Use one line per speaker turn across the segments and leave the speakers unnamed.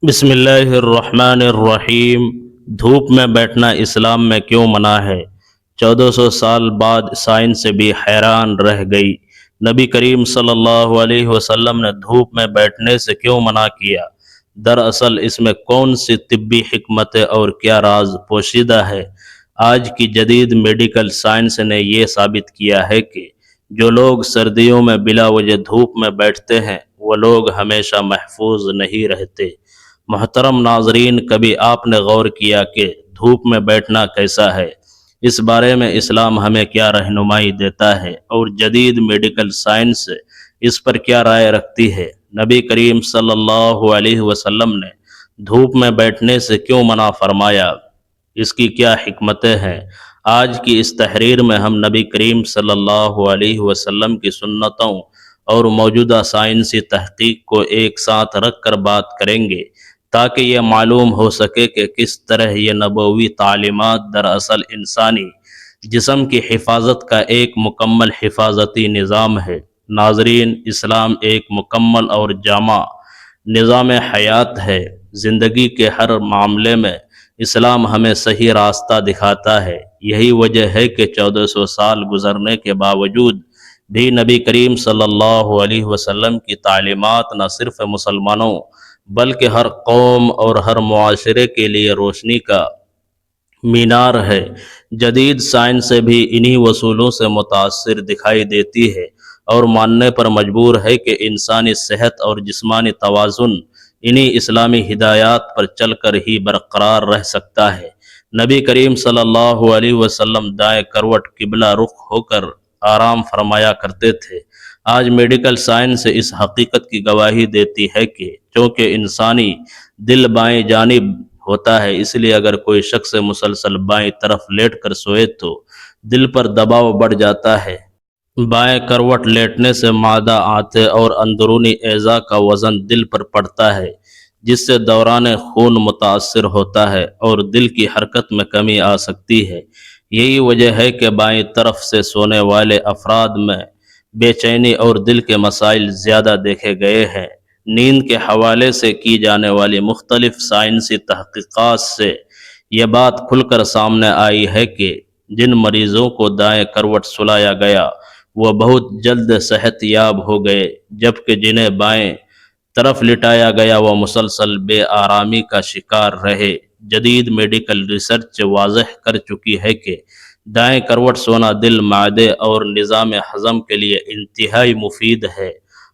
بسم اللہ الرحمن الرحیم۔ دھوپ میں بیٹھنا اسلام میں کیوں منع ہے؟ 1400 سال بعد سائنس سے بھی حیران رہ گئی۔ نبی کریم صلی اللہ علیہ وسلم نے دھوپ میں بیٹھنے سے کیوں منع کیا؟ دراصل اس میں کون سی طبی حکمت اور کیا راز پوشیدہ ہے؟ آج کی جدید میڈیکل سائنس نے یہ ثابت کیا ہے کہ جو لوگ سردیوں میں بلا وجہ دھوپ میں بیٹھتے ہیں وہ لوگ ہمیشہ محفوظ نہیں رہتے۔ محترم ناظرین، کبھی آپ نے غور کیا کہ دھوپ میں بیٹھنا کیسا ہے؟ اس بارے میں اسلام ہمیں کیا رہنمائی دیتا ہے اور جدید میڈیکل سائنس اس پر کیا رائے رکھتی ہے؟ نبی کریم صلی اللہ علیہ وسلم نے دھوپ میں بیٹھنے سے کیوں منع فرمایا؟ اس کی کیا حکمتیں ہیں؟ آج کی اس تحریر میں ہم نبی کریم صلی اللہ علیہ وسلم کی سنتوں اور موجودہ سائنسی تحقیق کو ایک ساتھ رکھ کر بات کریں گے تاکہ یہ معلوم ہو سکے کہ کس طرح یہ نبوی تعلیمات دراصل انسانی جسم کی حفاظت کا ایک مکمل حفاظتی نظام ہے۔ ناظرین، اسلام ایک مکمل اور جامع نظام حیات ہے۔ زندگی کے ہر معاملے میں اسلام ہمیں صحیح راستہ دکھاتا ہے۔ یہی وجہ ہے کہ 1400 سال گزرنے کے باوجود بھی نبی کریم صلی اللہ علیہ وسلم کی تعلیمات نہ صرف مسلمانوں بلکہ ہر قوم اور ہر معاشرے کے لیے روشنی کا مینار ہے۔ جدید سائنس بھی انہی اصولوں سے متاثر دکھائی دیتی ہے اور ماننے پر مجبور ہے کہ انسانی صحت اور جسمانی توازن انہی اسلامی ہدایات پر چل کر ہی برقرار رہ سکتا ہے۔ نبی کریم صلی اللہ علیہ وسلم دائیں کروٹ قبلہ رخ ہو کر آرام فرمایا کرتے تھے۔ آج میڈیکل سائنس اس حقیقت کی گواہی دیتی ہے کہ چونکہ انسانی دل بائیں جانب ہوتا ہے، اس لیے اگر کوئی شخص مسلسل بائیں طرف لیٹ کر سوئے تو دل پر دباؤ بڑھ جاتا ہے۔ بائیں کروٹ لیٹنے سے معدہ، آنتیں اور اندرونی اعضاء کا وزن دل پر پڑتا ہے، جس سے دوران خون متاثر ہوتا ہے اور دل کی حرکت میں کمی آ سکتی ہے۔ یہی وجہ ہے کہ بائیں طرف سے سونے والے افراد میں بے چینی اور دل کے مسائل زیادہ دیکھے گئے ہیں۔ نیند کے حوالے سے کی جانے والی مختلف سائنسی تحقیقات سے یہ بات کھل کر سامنے آئی ہے کہ جن مریضوں کو دائیں کروٹ سلایا گیا وہ بہت جلد صحت یاب ہو گئے، جبکہ جنہیں بائیں طرف لٹایا گیا وہ مسلسل بے آرامی کا شکار رہے۔ جدید میڈیکل ریسرچ واضح کر چکی ہے کہ دائیں کروٹ سونا دل، معدے اور نظام ہضم کے لیے انتہائی مفید ہے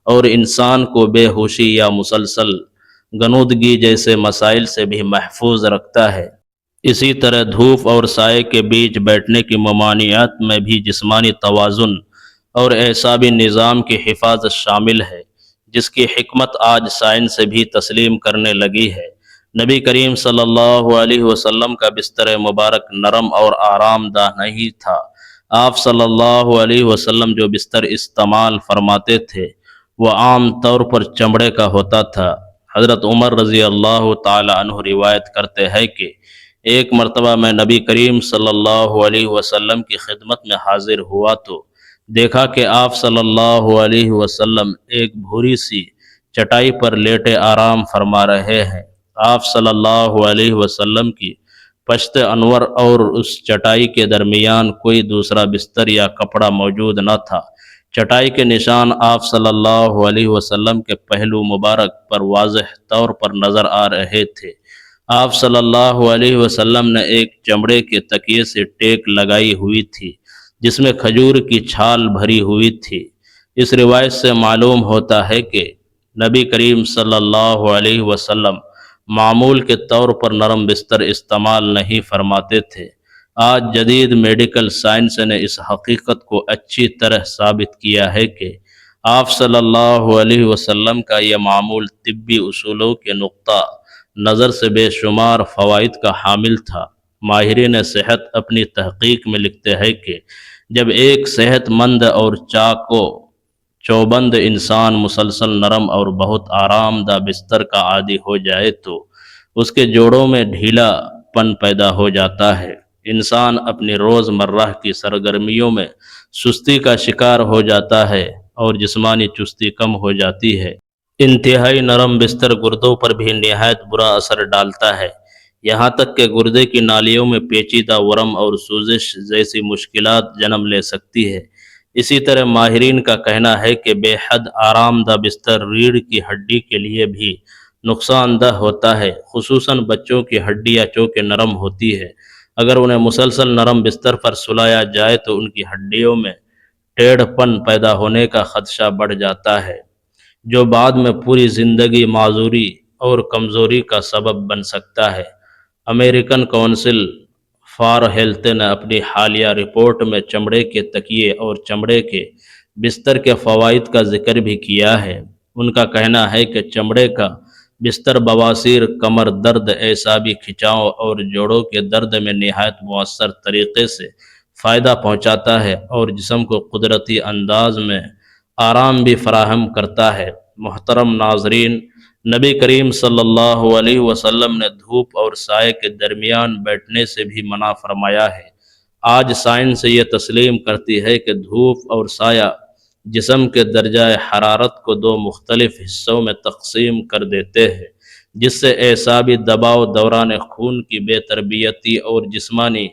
اور انسان کو بے ہوشی یا مسلسل غنودگی جیسے مسائل سے بھی محفوظ رکھتا ہے۔ اسی طرح دھوپ اور سائے کے بیچ بیٹھنے کی ممانعت میں بھی جسمانی توازن اور اعصابی نظام کی حفاظت شامل ہے، جس کی حکمت آج سائنس سے بھی تسلیم کرنے لگی ہے۔ نبی کریم صلی اللہ علیہ وسلم کا بستر مبارک نرم اور آرام دہ نہیں تھا۔ آپ صلی اللہ علیہ وسلم جو بستر استعمال فرماتے تھے وہ عام طور پر چمڑے کا ہوتا تھا۔ حضرت عمر رضی اللہ تعالی عنہ روایت کرتے ہیں کہ ایک مرتبہ میں نبی کریم صلی اللہ علیہ وسلم کی خدمت میں حاضر ہوا تو دیکھا کہ آپ صلی اللہ علیہ وسلم ایک بھوری سی چٹائی پر لیٹے آرام فرما رہے ہیں۔ آپ صلی اللہ علیہ وسلم کی پشت انور اور اس چٹائی کے درمیان کوئی دوسرا بستر یا کپڑا موجود نہ تھا۔ چٹائی کے نشان آپ صلی اللہ علیہ وسلم کے پہلو مبارک پر واضح طور پر نظر آ رہے تھے۔ آپ صلی اللہ علیہ وسلم نے ایک چمڑے کے تکیے سے ٹیک لگائی ہوئی تھی جس میں کھجور کی چھال بھری ہوئی تھی۔ اس روایت سے معلوم ہوتا ہے کہ نبی کریم صلی اللہ علیہ وسلم معمول کے طور پر نرم بستر استعمال نہیں فرماتے تھے۔ آج جدید میڈیکل سائنس نے اس حقیقت کو اچھی طرح ثابت کیا ہے کہ آپ صلی اللہ علیہ وسلم کا یہ معمول طبی اصولوں کے نقطہ نظر سے بے شمار فوائد کا حامل تھا۔ ماہرین صحت اپنی تحقیق میں لکھتے ہیں کہ جب ایک صحت مند اور چاق و چوبند انسان مسلسل نرم اور بہت آرام دہ بستر کا عادی ہو جائے تو اس کے جوڑوں میں ڈھیلا پن پیدا ہو جاتا ہے۔ انسان اپنی روز مرہ کی سرگرمیوں میں سستی کا شکار ہو جاتا ہے اور جسمانی چستی کم ہو جاتی ہے۔ انتہائی نرم بستر گردوں پر بھی نہایت برا اثر ڈالتا ہے، یہاں تک کہ گردے کی نالیوں میں پیچیدہ ورم اور سوزش جیسی مشکلات جنم لے سکتی ہے۔ اسی طرح ماہرین کا کہنا ہے کہ بے حد آرام دہ بستر ریڑھ کی ہڈی کے لیے بھی نقصان دہ ہوتا ہے، خصوصاً بچوں کی ہڈیاں چونکہ نرم ہوتی ہے۔ اگر انہیں مسلسل نرم بستر پر سلایا جائے تو ان کی ہڈیوں میں ٹیڑھ پن پیدا ہونے کا خدشہ بڑھ جاتا ہے، جو بعد میں پوری زندگی معذوری اور کمزوری کا سبب بن سکتا ہے۔ امریکن کونسل فار ہیلتھ نے اپنی حالیہ رپورٹ میں چمڑے کے تکیے اور چمڑے کے بستر کے فوائد کا ذکر بھی کیا ہے۔ ان کا کہنا ہے کہ چمڑے کا بستر بواسیر، کمر درد، اعصابی کھنچاؤ اور جوڑوں کے درد میں نہایت مؤثر طریقے سے فائدہ پہنچاتا ہے اور جسم کو قدرتی انداز میں آرام بھی فراہم کرتا ہے۔ محترم ناظرین، نبی کریم صلی اللہ علیہ وسلم نے دھوپ اور سائے کے درمیان بیٹھنے سے بھی منع فرمایا ہے۔ آج سائنس یہ تسلیم کرتی ہے کہ دھوپ اور سایہ جسم کے درجہ حرارت کو دو مختلف حصوں میں تقسیم کر دیتے ہیں، جس سے اعصابی دباؤ، دوران خون کی بے تربیتی اور جسمانی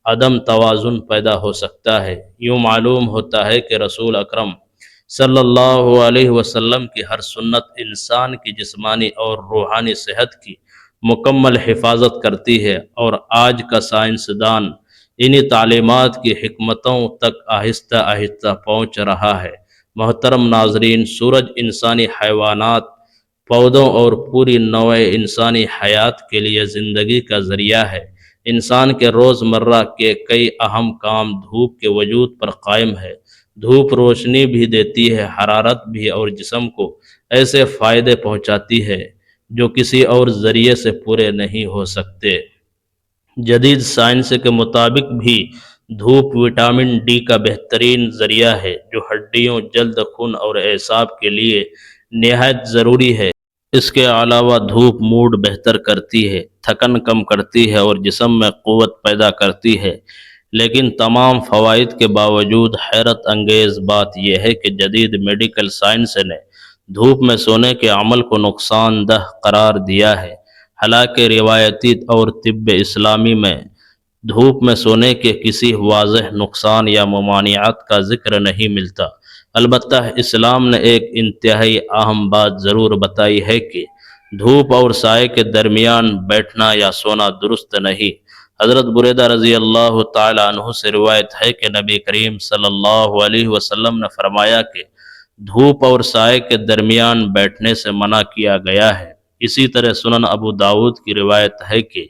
عدم توازن پیدا ہو سکتا ہے۔ یوں معلوم ہوتا ہے کہ رسول اکرم صلی اللہ علیہ وسلم کی ہر سنت انسان کی جسمانی اور روحانی صحت کی مکمل حفاظت کرتی ہے، اور آج کا سائنسدان انہی تعلیمات کی حکمتوں تک آہستہ آہستہ پہنچ رہا ہے۔ محترم ناظرین، سورج انسانی حیوانات، پودوں اور پوری نوع انسانی حیات کے لیے زندگی کا ذریعہ ہے۔ انسان کے روزمرہ کے کئی اہم کام دھوپ کے وجود پر قائم ہے۔ دھوپ روشنی بھی دیتی ہے، حرارت بھی، اور جسم کو ایسے فائدے پہنچاتی ہے جو کسی اور ذریعے سے پورے نہیں ہو سکتے۔ جدید سائنس کے مطابق بھی دھوپ وٹامن ڈی کا بہترین ذریعہ ہے، جو ہڈیوں، جلد، خون اور اعصاب کے لیے نہایت ضروری ہے۔ اس کے علاوہ دھوپ موڈ بہتر کرتی ہے، تھکن کم کرتی ہے اور جسم میں قوت پیدا کرتی ہے۔ لیکن تمام فوائد کے باوجود حیرت انگیز بات یہ ہے کہ جدید میڈیکل سائنس نے دھوپ میں سونے کے عمل کو نقصان دہ قرار دیا ہے۔ حالانکہ روایتی اور طب اسلامی میں دھوپ میں سونے کے کسی واضح نقصان یا ممانعات کا ذکر نہیں ملتا، البتہ اسلام نے ایک انتہائی اہم بات ضرور بتائی ہے کہ دھوپ اور سائے کے درمیان بیٹھنا یا سونا درست نہیں۔ حضرت بریدہ رضی اللہ تعالی عنہ سے روایت ہے کہ نبی کریم صلی اللہ علیہ وسلم نے فرمایا کہ دھوپ اور سائے کے درمیان بیٹھنے سے منع کیا گیا ہے۔ اسی طرح سنن ابو داود کی روایت ہے کہ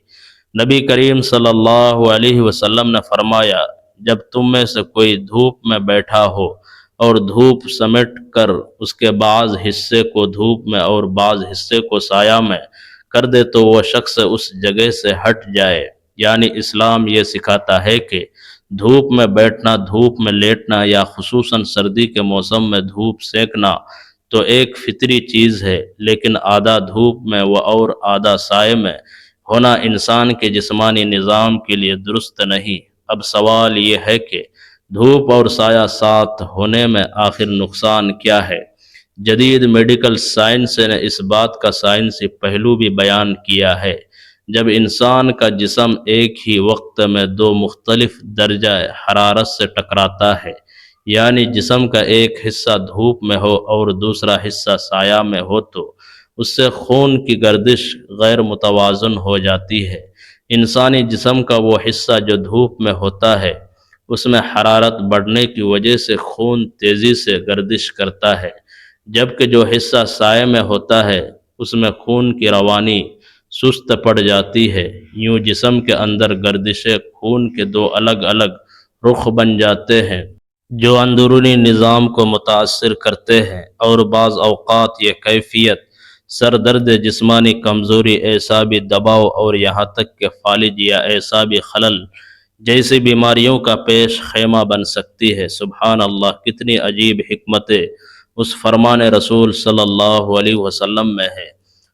نبی کریم صلی اللہ علیہ وسلم نے فرمایا، جب تم میں سے کوئی دھوپ میں بیٹھا ہو اور دھوپ سمیٹ کر اس کے بعض حصے کو دھوپ میں اور بعض حصے کو سایہ میں کر دے تو وہ شخص اس جگہ سے ہٹ جائے۔ یعنی اسلام یہ سکھاتا ہے کہ دھوپ میں بیٹھنا، دھوپ میں لیٹنا یا خصوصاً سردی کے موسم میں دھوپ سینکنا تو ایک فطری چیز ہے، لیکن آدھا دھوپ میں و اور آدھا سائے میں ہونا انسان کے جسمانی نظام کے لیے درست نہیں۔ اب سوال یہ ہے کہ دھوپ اور سایہ ساتھ ہونے میں آخر نقصان کیا ہے؟ جدید میڈیکل سائنس نے اس بات کا سائنسی پہلو بھی بیان کیا ہے۔ جب انسان کا جسم ایک ہی وقت میں دو مختلف درجہ حرارت سے ٹکراتا ہے، یعنی جسم کا ایک حصہ دھوپ میں ہو اور دوسرا حصہ سایہ میں ہو، تو اس سے خون کی گردش غیر متوازن ہو جاتی ہے۔ انسانی جسم کا وہ حصہ جو دھوپ میں ہوتا ہے، اس میں حرارت بڑھنے کی وجہ سے خون تیزی سے گردش کرتا ہے، جبکہ جو حصہ سائے میں ہوتا ہے اس میں خون کی روانی سست پڑ جاتی ہے۔ یوں جسم کے اندر گردش خون کے دو الگ الگ رخ بن جاتے ہیں جو اندرونی نظام کو متاثر کرتے ہیں، اور بعض اوقات یہ کیفیت سر درد، جسمانی کمزوری، اعصابی دباؤ اور یہاں تک کہ فالج یا اعصابی خلل جیسی بیماریوں کا پیش خیمہ بن سکتی ہے۔ سبحان اللہ، کتنی عجیب حکمتیں اس فرمان رسول صلی اللہ علیہ وسلم میں ہے۔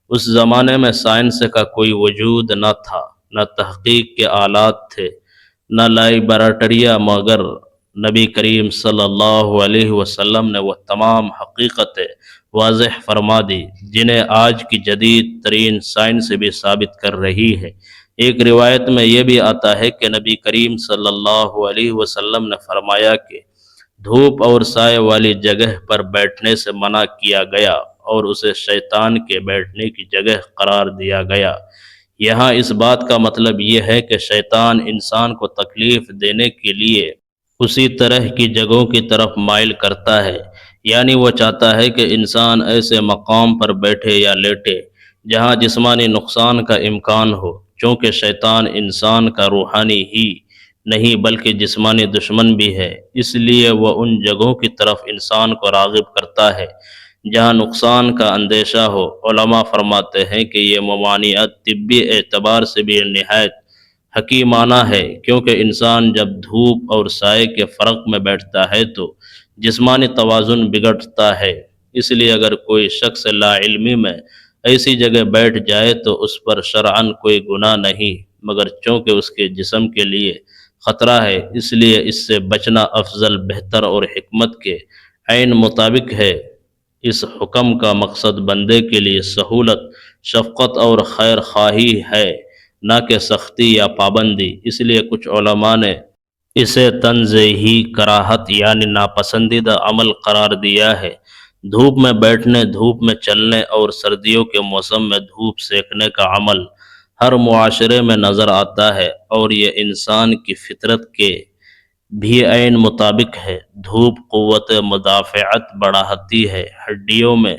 اس زمانے میں سائنس کا کوئی وجود نہ تھا، نہ تحقیق کے آلات تھے، نہ لیبارٹریاں، مگر نبی کریم صلی اللہ علیہ وسلم نے وہ تمام حقیقتیں، واضح فرما دی، جنہیں آج کی جدید ترین سائنس بھی ثابت کر رہی ہے۔ ایک روایت میں یہ بھی آتا ہے کہ نبی کریم صلی اللہ علیہ وسلم نے فرمایا کہ دھوپ اور سائے والی جگہ پر بیٹھنے سے منع کیا گیا اور اسے شیطان کے بیٹھنے کی جگہ قرار دیا گیا۔ یہاں اس بات کا مطلب یہ ہے کہ شیطان انسان کو تکلیف دینے کے لیے اسی طرح کی جگہوں کی طرف مائل کرتا ہے، یعنی وہ چاہتا ہے کہ انسان ایسے مقام پر بیٹھے یا لیٹے جہاں جسمانی نقصان کا امکان ہو، چونکہ شیطان انسان کا روحانی ہی نہیں بلکہ جسمانی دشمن بھی ہے، اس لیے وہ ان جگہوں کی طرف انسان کو راغب کرتا ہے جہاں نقصان کا اندیشہ ہو۔ علماء فرماتے ہیں کہ یہ ممانعت طبی اعتبار سے بھی نہایت حکیمانہ ہے، کیونکہ انسان جب دھوپ اور سائے کے فرق میں بیٹھتا ہے تو جسمانی توازن بگڑتا ہے۔ اس لیے اگر کوئی شخص لا علمی میں ایسی جگہ بیٹھ جائے تو اس پر شرعاً کوئی گناہ نہیں، مگر چونکہ اس کے جسم کے لیے خطرہ ہے، اس لیے اس سے بچنا افضل، بہتر اور حکمت کے عین مطابق ہے۔ اس حکم کا مقصد بندے کے لیے سہولت، شفقت اور خیر خواہی ہے، نہ کہ سختی یا پابندی۔ اس لیے کچھ علماء نے اسے تنزیہی کراہت یعنی ناپسندیدہ عمل قرار دیا ہے۔ دھوپ میں بیٹھنے، دھوپ میں چلنے اور سردیوں کے موسم میں دھوپ سیکنے کا عمل ہر معاشرے میں نظر آتا ہے، اور یہ انسان کی فطرت کے بھی عین مطابق ہے۔ دھوپ قوت مدافعت بڑھاتی ہے، ہڈیوں میں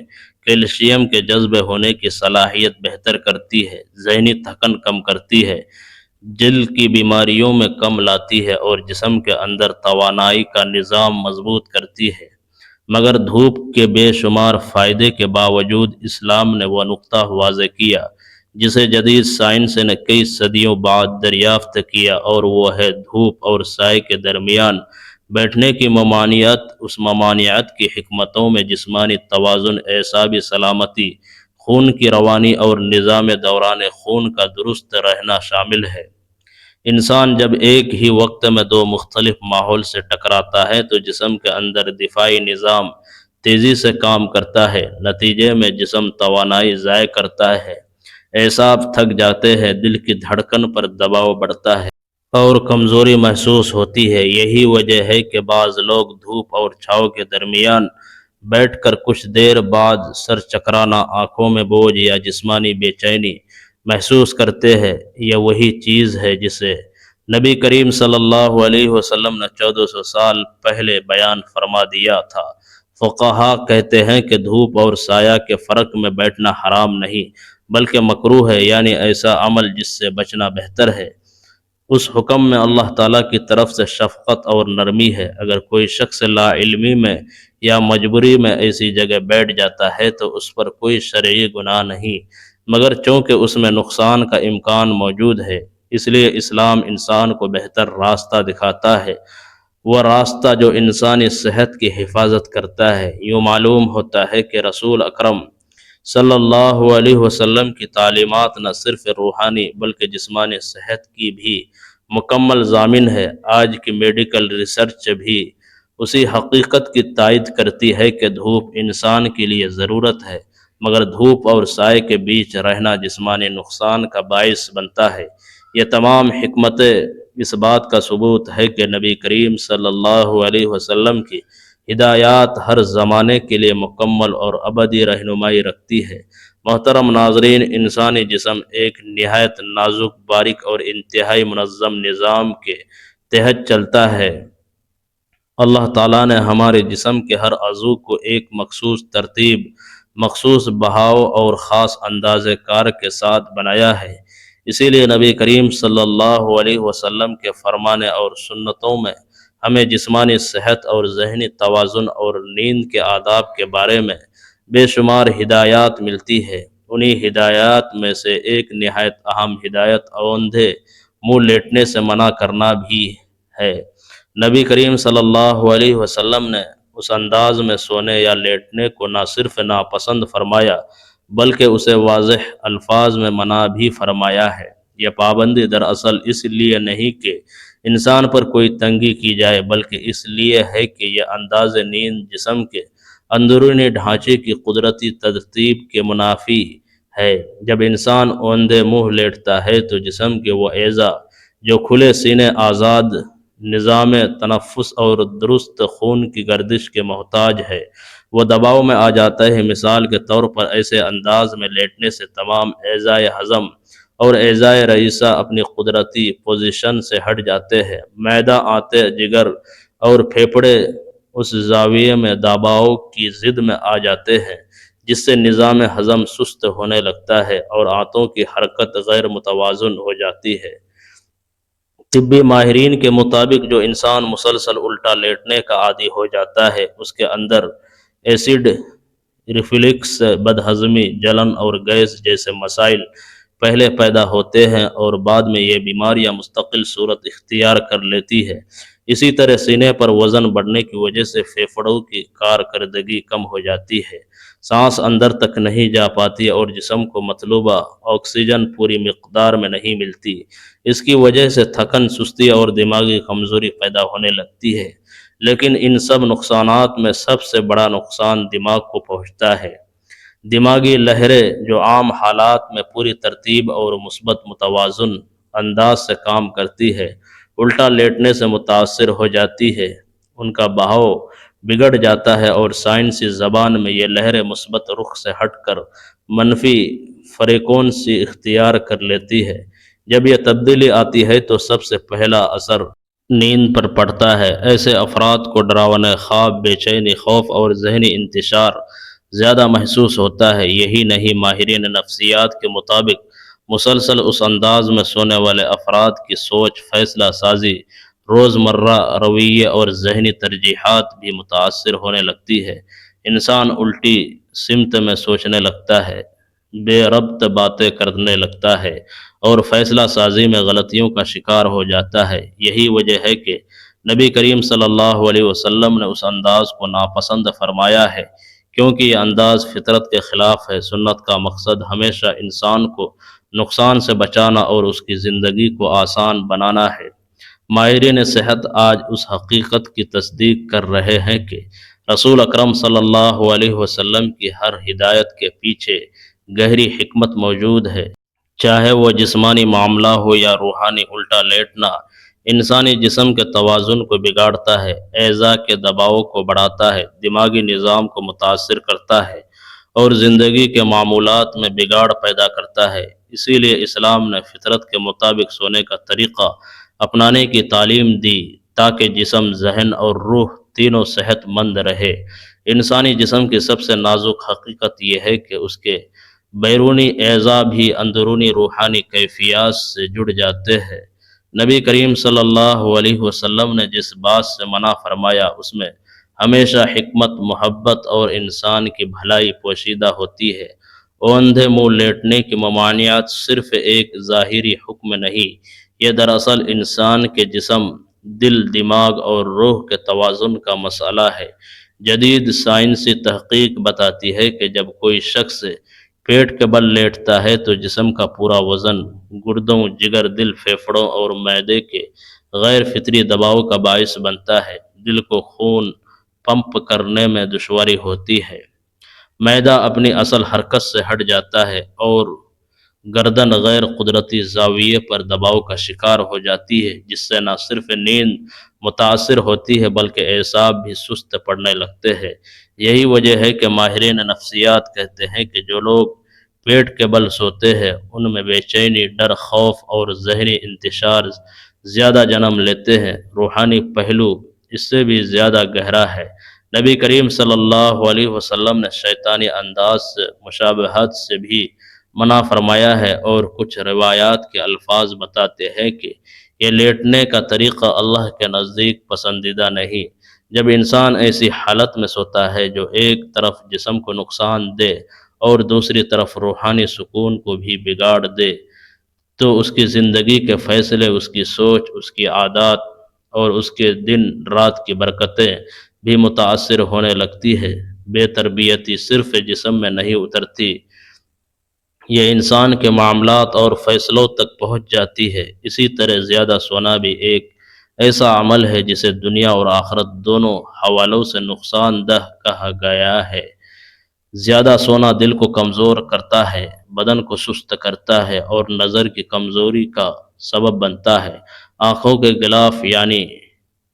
کیلشیم کے جذب ہونے کی صلاحیت بہتر کرتی ہے، ذہنی تھکن کم کرتی ہے، جلد کی بیماریوں میں کم لاتی ہے اور جسم کے اندر توانائی کا نظام مضبوط کرتی ہے۔ مگر دھوپ کے بے شمار فائدے کے باوجود اسلام نے وہ نقطہ واضح کیا جسے جدید سائنس نے کئی صدیوں بعد دریافت کیا، اور وہ ہے دھوپ اور سائے کے درمیان بیٹھنے کی ممانعت۔ اس ممانعت کی حکمتوں میں جسمانی توازن، اعصابی سلامتی، خون کی روانی اور نظام دوران خون کا درست رہنا شامل ہے۔ انسان جب ایک ہی وقت میں دو مختلف ماحول سے ٹکراتا ہے تو جسم کے اندر دفاعی نظام تیزی سے کام کرتا ہے، نتیجے میں جسم توانائی ضائع کرتا ہے، اعصاب تھک جاتے ہیں، دل کی دھڑکن پر دباؤ بڑھتا ہے اور کمزوری محسوس ہوتی ہے۔ یہی وجہ ہے کہ بعض لوگ دھوپ اور چھاؤں کے درمیان بیٹھ کر کچھ دیر بعد سر چکرانا، آنکھوں میں بوجھ یا جسمانی بے چینی محسوس کرتے ہیں۔ یہ وہی چیز ہے جسے نبی کریم صلی اللہ علیہ وسلم نے 1400 سال پہلے بیان فرما دیا تھا۔ فقہا کہتے ہیں کہ دھوپ اور سایہ کے فرق میں بیٹھنا حرام نہیں بلکہ مکروہ ہے، یعنی ایسا عمل جس سے بچنا بہتر ہے۔ اس حکم میں اللہ تعالیٰ کی طرف سے شفقت اور نرمی ہے۔ اگر کوئی شخص لا علمی میں یا مجبوری میں ایسی جگہ بیٹھ جاتا ہے تو اس پر کوئی شرعی گناہ نہیں، مگر چونکہ اس میں نقصان کا امکان موجود ہے، اس لیے اسلام انسان کو بہتر راستہ دکھاتا ہے، وہ راستہ جو انسانی صحت کی حفاظت کرتا ہے۔ یوں معلوم ہوتا ہے کہ رسول اکرم صلی اللہ علیہ وسلم کی تعلیمات نہ صرف روحانی بلکہ جسمانی صحت کی بھی مکمل ضامن ہے۔ آج کی میڈیکل ریسرچ بھی اسی حقیقت کی تائید کرتی ہے کہ دھوپ انسان کے لیے ضرورت ہے، مگر دھوپ اور سائے کے بیچ رہنا جسمانی نقصان کا باعث بنتا ہے۔ یہ تمام حکمتیں اس بات کا ثبوت ہے کہ نبی کریم صلی اللہ علیہ وسلم کی ہدایات ہر زمانے کے لیے مکمل اور ابدی رہنمائی رکھتی ہے۔ محترم ناظرین، انسانی جسم ایک نہایت نازک، باریک اور انتہائی منظم نظام کے تحت چلتا ہے۔ اللہ تعالیٰ نے ہمارے جسم کے ہر عضو کو ایک مخصوص ترتیب، مخصوص بہاؤ اور خاص انداز کار کے ساتھ بنایا ہے۔ اسی لیے نبی کریم صلی اللہ علیہ وسلم کے فرمانے اور سنتوں میں ہمیں جسمانی صحت اور ذہنی توازن اور نیند کے آداب کے بارے میں بے شمار ہدایات ملتی ہے۔ انہی ہدایات میں سے ایک نہایت اہم ہدایت اوندھے منہ لیٹنے سے منع کرنا بھی ہے۔ نبی کریم صلی اللہ علیہ وسلم نے اس انداز میں سونے یا لیٹنے کو نہ صرف ناپسند فرمایا بلکہ اسے واضح الفاظ میں منع بھی فرمایا ہے۔ یہ پابندی دراصل اس لیے نہیں کہ انسان پر کوئی تنگی کی جائے بلکہ اس لیے ہے کہ یہ انداز نیند جسم کے اندرونی ڈھانچے کی قدرتی ترتیب کے منافی ہے۔ جب انسان اوندے منہ لیٹتا ہے تو جسم کے وہ اعضاء جو کھلے سینے، آزاد نظام تنفس اور درست خون کی گردش کے محتاج ہے، وہ دباؤ میں آ جاتا ہے۔ مثال کے طور پر ایسے انداز میں لیٹنے سے تمام اعضائے ہضم اور اعضائے رئیسہ اپنی قدرتی پوزیشن سے ہٹ جاتے ہیں۔ معدہ، آنتیں، جگر اور پھیپھڑے اس زاویے میں دباؤ کی زد میں آ جاتے ہیں جس سے نظام ہضم سست ہونے لگتا ہے اور آنتوں کی حرکت غیر متوازن ہو جاتی ہے۔ طبی ماہرین کے مطابق جو انسان مسلسل الٹا لیٹنے کا عادی ہو جاتا ہے اس کے اندر ایسڈ ریفلکس، بدہضمی، جلن اور گیس جیسے مسائل پہلے پیدا ہوتے ہیں اور بعد میں یہ بیماریاں مستقل صورت اختیار کر لیتی ہے۔ اسی طرح سینے پر وزن بڑھنے کی وجہ سے پھیپھڑوں کی کارکردگی کم ہو جاتی ہے، سانس اندر تک نہیں جا پاتی اور جسم کو مطلوبہ آکسیجن پوری مقدار میں نہیں ملتی۔ اس کی وجہ سے تھکن، سستی اور دماغی کمزوری پیدا ہونے لگتی ہے۔ لیکن ان سب نقصانات میں سب سے بڑا نقصان دماغ کو پہنچتا ہے۔ دماغی لہریں جو عام حالات میں پوری ترتیب اور مثبت متوازن انداز سے کام کرتی ہے، الٹا لیٹنے سے متاثر ہو جاتی ہے، ان کا بہاؤ بگڑ جاتا ہے اور سائنسی زبان میں یہ لہریں مثبت رخ سے ہٹ کر منفی فریکوئنسی اختیار کر لیتی ہے۔ جب یہ تبدیلی آتی ہے تو سب سے پہلا اثر نیند پر پڑتا ہے۔ ایسے افراد کو ڈراونے خواب، بے چینی، خوف اور ذہنی انتشار زیادہ محسوس ہوتا ہے۔ یہی نہیں، ماہرین نفسیات کے مطابق مسلسل اس انداز میں سونے والے افراد کی سوچ، فیصلہ سازی، روزمرہ رویے اور ذہنی ترجیحات بھی متاثر ہونے لگتی ہے۔ انسان الٹی سمت میں سوچنے لگتا ہے، بے ربط باتیں کرنے لگتا ہے اور فیصلہ سازی میں غلطیوں کا شکار ہو جاتا ہے۔ یہی وجہ ہے کہ نبی کریم صلی اللہ علیہ وسلم نے اس انداز کو ناپسند فرمایا ہے، کیونکہ یہ انداز فطرت کے خلاف ہے۔ سنت کا مقصد ہمیشہ انسان کو نقصان سے بچانا اور اس کی زندگی کو آسان بنانا ہے۔ ماہرین صحت آج اس حقیقت کی تصدیق کر رہے ہیں کہ رسول اکرم صلی اللہ علیہ وسلم کی ہر ہدایت کے پیچھے گہری حکمت موجود ہے۔ چاہے وہ جسمانی معاملہ ہو یا روحانی، الٹا لیٹنا انسانی جسم کے توازن کو بگاڑتا ہے، اعضاء کے دباؤ کو بڑھاتا ہے، دماغی نظام کو متاثر کرتا ہے اور زندگی کے معمولات میں بگاڑ پیدا کرتا ہے۔ اسی لیے اسلام نے فطرت کے مطابق سونے کا طریقہ اپنانے کی تعلیم دی تاکہ جسم، ذہن اور روح تینوں صحت مند رہے۔ انسانی جسم کی سب سے نازک حقیقت یہ ہے کہ اس کے بیرونی اعضاء بھی اندرونی روحانی کیفیات سے جڑ جاتے ہیں۔ نبی کریم صلی اللہ علیہ وسلم نے جس بات سے منع فرمایا اس میں ہمیشہ حکمت، محبت اور انسان کی بھلائی پوشیدہ ہوتی ہے۔ اوندھے منہ لیٹنے کی ممانعت صرف ایک ظاہری حکم نہیں، یہ دراصل انسان کے جسم، دل، دماغ اور روح کے توازن کا مسئلہ ہے۔ جدید سائنسی تحقیق بتاتی ہے کہ جب کوئی شخص پیٹ کے بل لیٹتا ہے تو جسم کا پورا وزن گردوں، جگر، دل، پھیپھڑوں اور معدے کے غیر فطری دباؤ کا باعث بنتا ہے۔ دل کو خون پمپ کرنے میں دشواری ہوتی ہے، معدہ اپنی اصل حرکت سے ہٹ جاتا ہے اور گردن غیر قدرتی زاویے پر دباؤ کا شکار ہو جاتی ہے، جس سے نہ صرف نیند متاثر ہوتی ہے بلکہ اعصاب بھی سست پڑنے لگتے ہیں۔ یہی وجہ ہے کہ ماہرین نفسیات کہتے ہیں کہ جو لوگ پیٹ کے بل سوتے ہیں ان میں بے چینی، ڈر، خوف اور ذہنی انتشار زیادہ جنم لیتے ہیں۔ روحانی پہلو اس سے بھی زیادہ گہرا ہے۔ نبی کریم صلی اللہ علیہ وسلم نے شیطانی انداز سے، مشابہت سے بھی منع فرمایا ہے اور کچھ روایات کے الفاظ بتاتے ہیں کہ یہ لیٹنے کا طریقہ اللہ کے نزدیک پسندیدہ نہیں۔ جب انسان ایسی حالت میں سوتا ہے جو ایک طرف جسم کو نقصان دے اور دوسری طرف روحانی سکون کو بھی بگاڑ دے تو اس کی زندگی کے فیصلے، اس کی سوچ، اس کی عادات اور اس کے دن رات کی برکتیں بھی متاثر ہونے لگتی ہے۔ بے تربیتی صرف جسم میں نہیں اترتی، یہ انسان کے معاملات اور فیصلوں تک پہنچ جاتی ہے۔ اسی طرح زیادہ سونا بھی ایک ایسا عمل ہے جسے دنیا اور آخرت دونوں حوالوں سے نقصان دہ کہا گیا ہے۔ زیادہ سونا دل کو کمزور کرتا ہے، بدن کو سست کرتا ہے اور نظر کی کمزوری کا سبب بنتا ہے۔ آنکھوں کے غلاف یعنی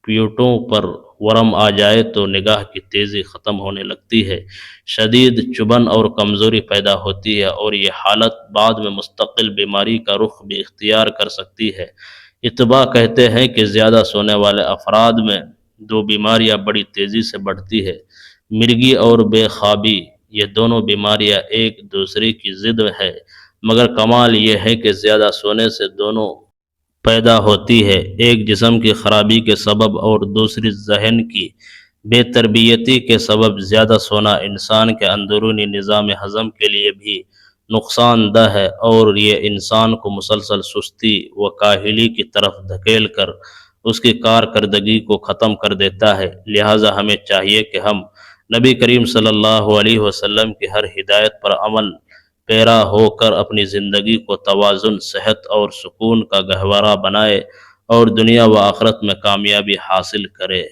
پیوٹوں پر ورم آ جائے تو نگاہ کی تیزی ختم ہونے لگتی ہے، شدید چبھن اور کمزوری پیدا ہوتی ہے، اور یہ حالت بعد میں مستقل بیماری کا رخ بھی اختیار کر سکتی ہے۔ اتباع کہتے ہیں کہ زیادہ سونے والے افراد میں دو بیماریاں بڑی تیزی سے بڑھتی ہے، مرگی اور بے خوابی۔ یہ دونوں بیماریاں ایک دوسرے کی ضد ہے، مگر کمال یہ ہے کہ زیادہ سونے سے دونوں پیدا ہوتی ہے، ایک جسم کی خرابی کے سبب اور دوسری ذہن کی بے تربیتی کے سبب۔ زیادہ سونا انسان کے اندرونی نظام ہضم کے لیے بھی نقصان دہ ہے، اور یہ انسان کو مسلسل سستی و کاہلی کی طرف دھکیل کر اس کی کارکردگی کو ختم کر دیتا ہے۔ لہٰذا ہمیں چاہیے کہ ہم نبی کریم صلی اللہ علیہ وسلم کی ہر ہدایت پر عمل پیرا ہو کر اپنی زندگی کو توازن، صحت اور سکون کا گہوارہ بنائے اور دنیا و آخرت میں کامیابی حاصل کرے۔